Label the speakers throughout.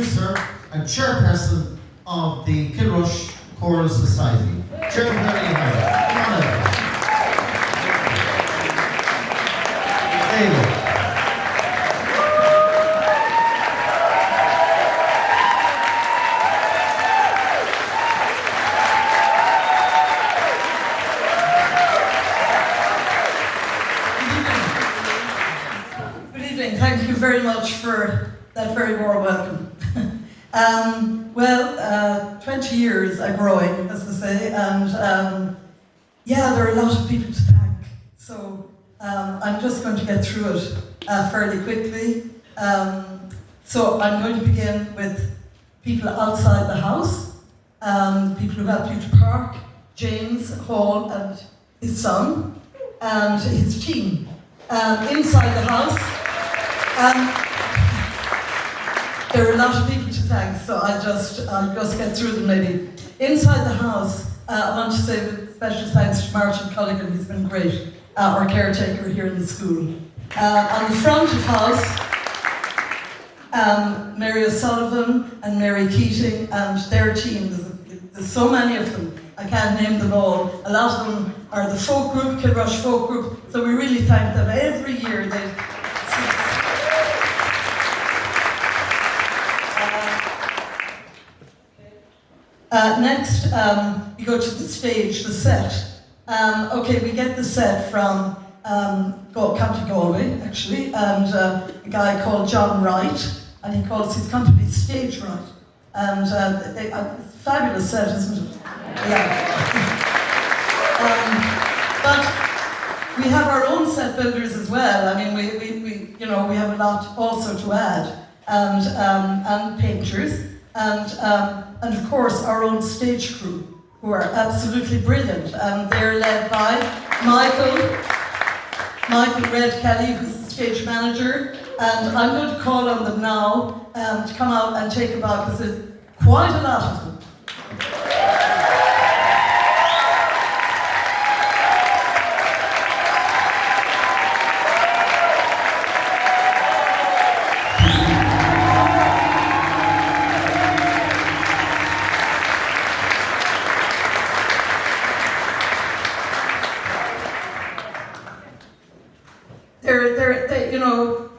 Speaker 1: producer and chairperson of the Kilrush Choral Society. Chairman, come on over. There you go.
Speaker 2: Thank you very much for that very warm welcome. 20 years are growing, as they say, and yeah, there are a lot of people to thank. So I'm just going to get through it fairly quickly. So I'm going to begin with people outside the house, people who helped you to park, James Hall and his son, and his team. Inside the house, there are a lot of people to thank, so I'll just get through them maybe. Inside the house, I want to say special thanks to Martin Culligan, who's been great, our caretaker here in the school. On the front of house, Mary O'Sullivan and Mary Keating and their team. There's so many of them, I can't name them all. A lot of them are the folk group, Kilrush folk group, so we really thank them. Every year next, we go to the stage, the set. We get the set from County Galway, actually, and a guy called John Wright, and he calls his company Stage Right. And it's a fabulous set, isn't it? Yeah. But we have our own set builders as well. I mean, we have a lot also to add, and painters, and of course our own stage crew, who are absolutely brilliant. They're led by Michael Red Kelly, who's the stage manager, and I'm going to call on them now to come out and take a bow, because there's quite a lot of them.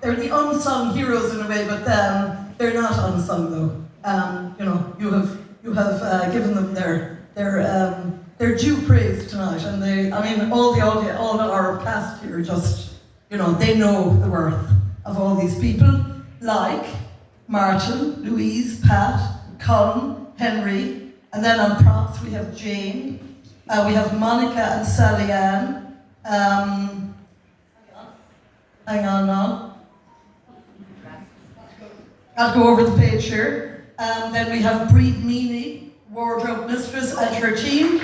Speaker 2: They're the unsung heroes in a way, but they're not unsung though. You have given them their due praise tonight, and all of our cast here just, they know the worth of all these people, like Martin, Louise, Pat, Colin, Henry, and then on props we have Jane, we have Monica and Sally Ann. Hang on now. I'll go over the page here. Then we have Breed Meany, wardrobe mistress, and her team.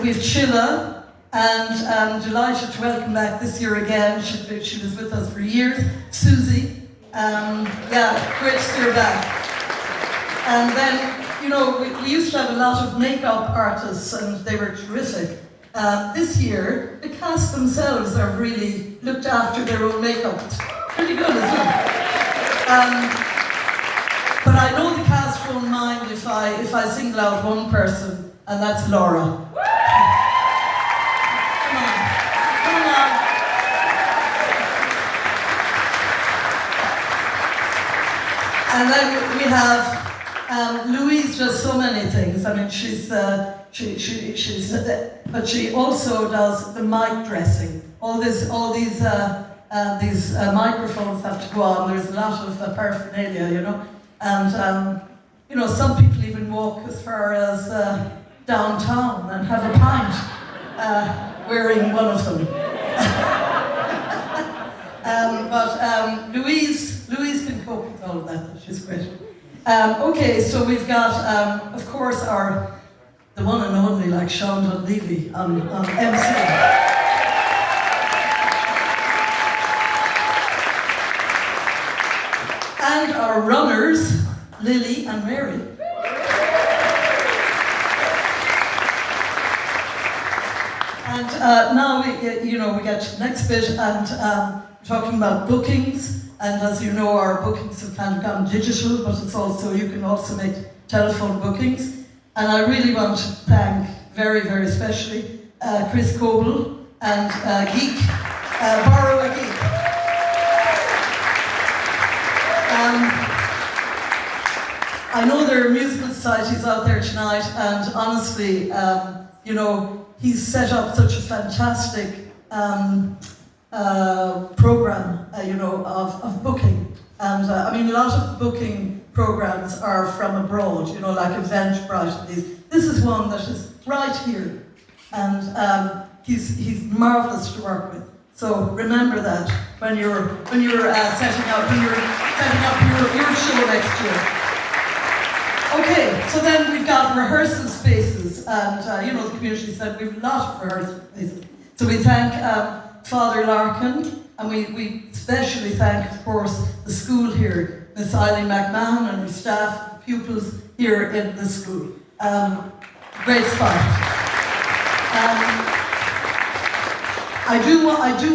Speaker 2: We have Chilla, and I'm delighted to welcome back this year again. She was with us for years. Susie, great to see her back. And then, we used to have a lot of makeup artists, and they were terrific. This year, the cast themselves have really looked after their own makeup. It's pretty good, isn't it? But I know the cast won't mind if I single out one person, and that's Laura. Come on. And then we have Louise does so many things. I mean, but she also does the mic dressing. All these microphones have to go on. There's a lot of paraphernalia, and some people even walk as far as downtown and have a pint wearing one of them. But Louise can cope with all of that. She's great. So we've got, of course, the one and only, like Sean Dunleavy on MC. And our runners, Lily and Mary. And now we get to the next bit, and talking about bookings. And as you know, our bookings have kind of gone digital, but you can also make telephone bookings. And I really want to thank very, very especially Chris Coble and Geek, Borrow a Geek. I know there are musical societies out there tonight, and honestly, he's set up such a fantastic program, of booking. And a lot of booking programs are from abroad, like Eventbrite. This is one that is right here, and he's marvelous to work with. So remember that when you're setting up your show next year. Okay, so then we've got rehearsal spaces, and the community said we've a lot of rehearsal spaces. So we thank Father Larkin, and we especially thank, of course, the school here, Miss Eileen McMahon and her staff, pupils here in the school. Great spot. I do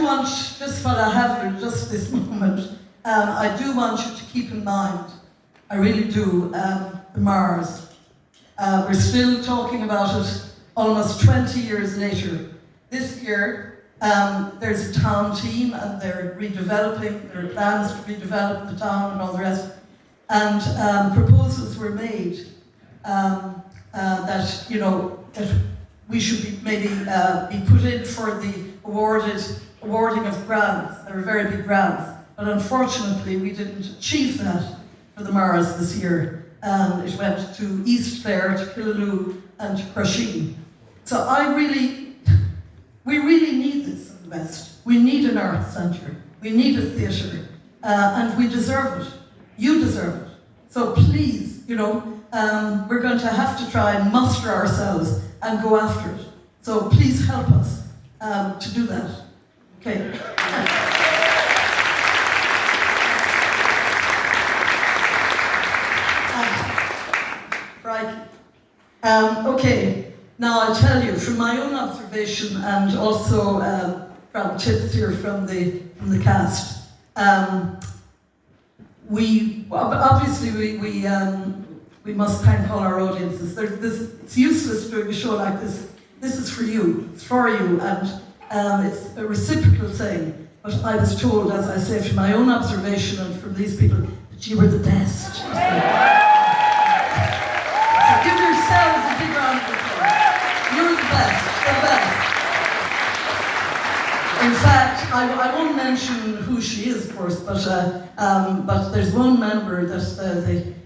Speaker 2: want, just while I have you, just this moment, I do want you to keep in mind, I really do, the Mars. We're still talking about it almost 20 years later. This year, there's a town team, and they're redeveloping, there are plans to redevelop the town and all the rest. And proposals were made that we should be put in for the awarding of grants. There are very big grants, but unfortunately we didn't achieve that for the Mars this year. It went to East Clare, to Kilrush, and to Crusheen. So we really need this in the West. We need an arts centre. We need a theatre, and we deserve it. You deserve it. So please, we're going to have to try and muster ourselves and go after it. So please help us to do that. Okay. Right. Okay. Now I'll tell you from my own observation, and also from tips here from the cast. We must thank all our audiences. It's useless doing a show like this. This is for you. It's for you, and it's a reciprocal thing. But I was told, as I say, from my own observation and from these people, that you were the best. So give yourselves a big round of applause. You're the best. The best. In fact, I won't mention who she is, of course, but there's one member that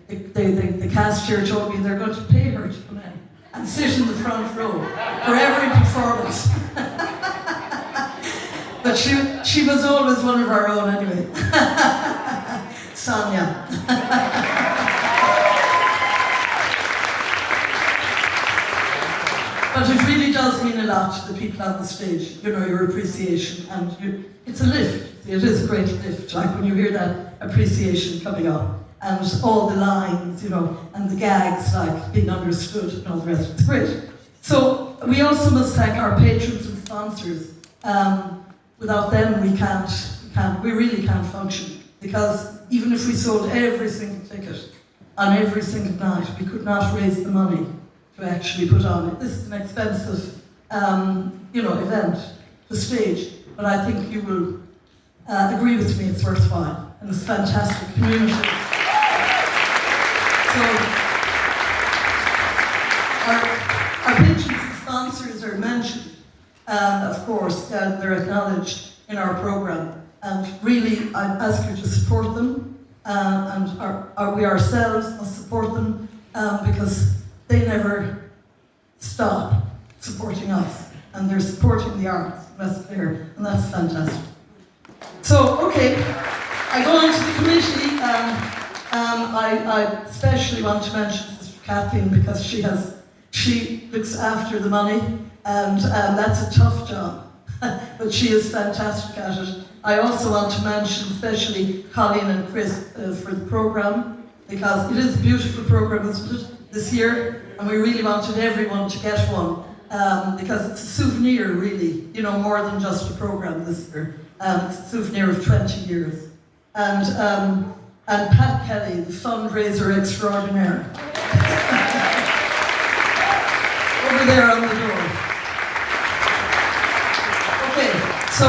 Speaker 2: the cast here told me they're going to pay her to come in and sit in the front row for every performance. But she was always one of our own anyway. Sonia. But it really does mean a lot to the people on the stage, your appreciation, and it's a lift. It is a great lift, like when you hear that appreciation coming up, and all the lines, and the gags, like being understood and all the rest. It's great. So we also must thank our patrons and sponsors. Without them, we really can't function, because even if we sold every single ticket on every single night, we could not raise the money to actually put on it. This is an expensive, event to stage, but I think you will agree with me it's worthwhile, and it's a fantastic community. So, our patrons and sponsors are mentioned, and of course, they're acknowledged in our program, and really, I ask you to support them, and we ourselves must support them, because they never stop supporting us, and they're supporting the arts in West Clare, and that's fantastic. So, okay, I go on to the committee. I especially want to mention Sister Kathleen, because she looks after the money, and that's a tough job, but she is fantastic at it. I also want to mention especially Colleen and Chris for the programme, because it is a beautiful programme, isn't it, this year, and we really wanted everyone to get one. because it's a souvenir, really, you know, more than just a program this year. It's a souvenir of 20 years. And Pat Kelly, the fundraiser extraordinaire. Over there on the door. Okay, so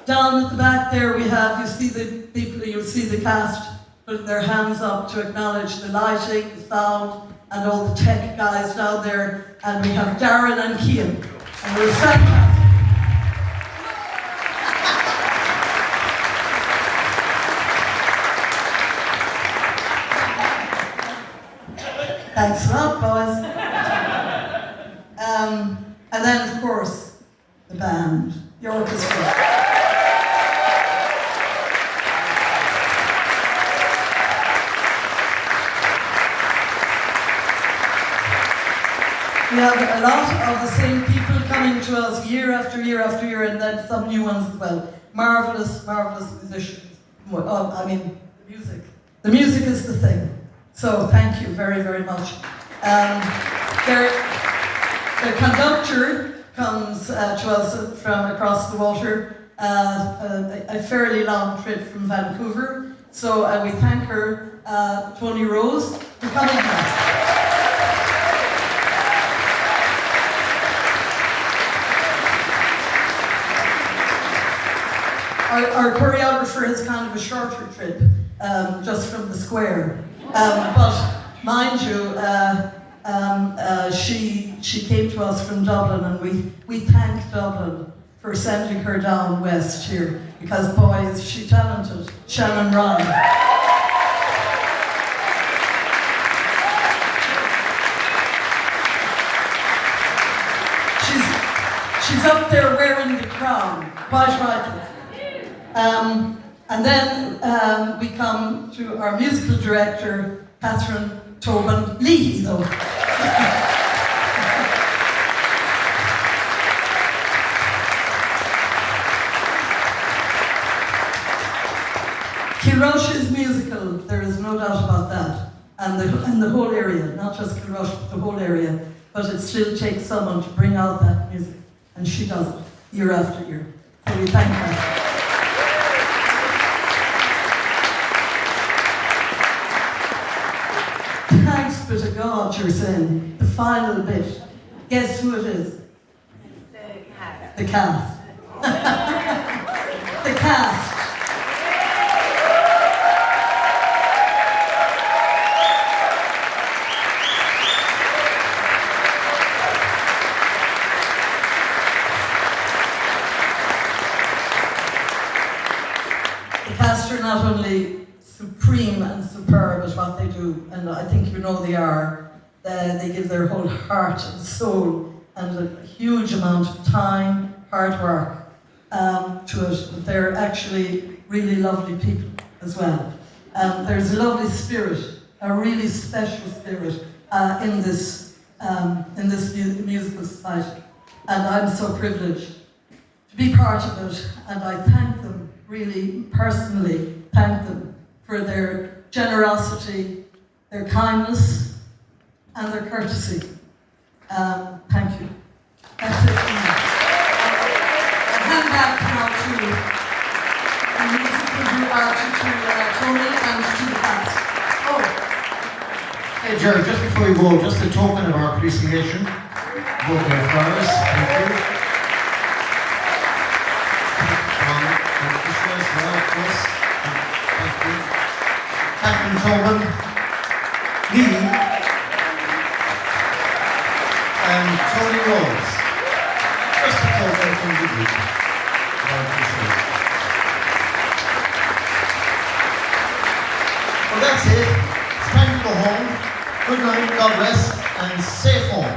Speaker 2: down at the back there we have, you see the people, you'll see the cast putting their hands up to acknowledge the lighting, the sound, and all the tech guys down there. And we have Darren and Cian. And we're fantastic. Thanks a lot, boys. And then, of course, the band, the orchestra. We have a lot of the same people coming to us year after year after year, and then some new ones as well. Marvelous, marvelous musicians. I mean, the music. The music is the thing. So thank you very, very much. Their conductor comes to us from across the water, a fairly long trip from Vancouver. So we thank her, Tony Rose, for coming here. Our choreographer has kind of a shorter trip, just from the square. But mind you, she came to us from Dublin, and we thank Dublin for sending her down west here, because boy, is she talented. Shannon Ryan. She's up there wearing the crown, quite rightly. And then we come to our musical director, Catherine Tobin Leahy, though. Kilrush is musical, there is no doubt about that. And the whole area, not just Kilrush, but the whole area. But it still takes someone to bring out that music. And she does it, year after year. So we thank her. Thanks be to God, you're saying. The final bit. Guess who it is? The cast. The cast. The cast are not only supreme and superb at what they do, and I think you know they are. They give their whole heart and soul and a huge amount of time, hard work to it. But they're actually really lovely people as well. There's a lovely spirit, a really special spirit in this musical society, and I'm so privileged to be part of it. And I thank them, really personally thank them for their generosity, their kindness, and their courtesy. Thank you. That's it for me. I'll hand back now to the musical to Tony and to the cast. Oh.
Speaker 1: Hey, Jerry, just before we go, just a token of our appreciation. Vote their flowers. Thank you. As well, of course. Thank you. Catherine Tobin, Lee, and Tony Rose. Just a token from the group. Well, that's it. It's time to go home. Good night, God bless, and safe home.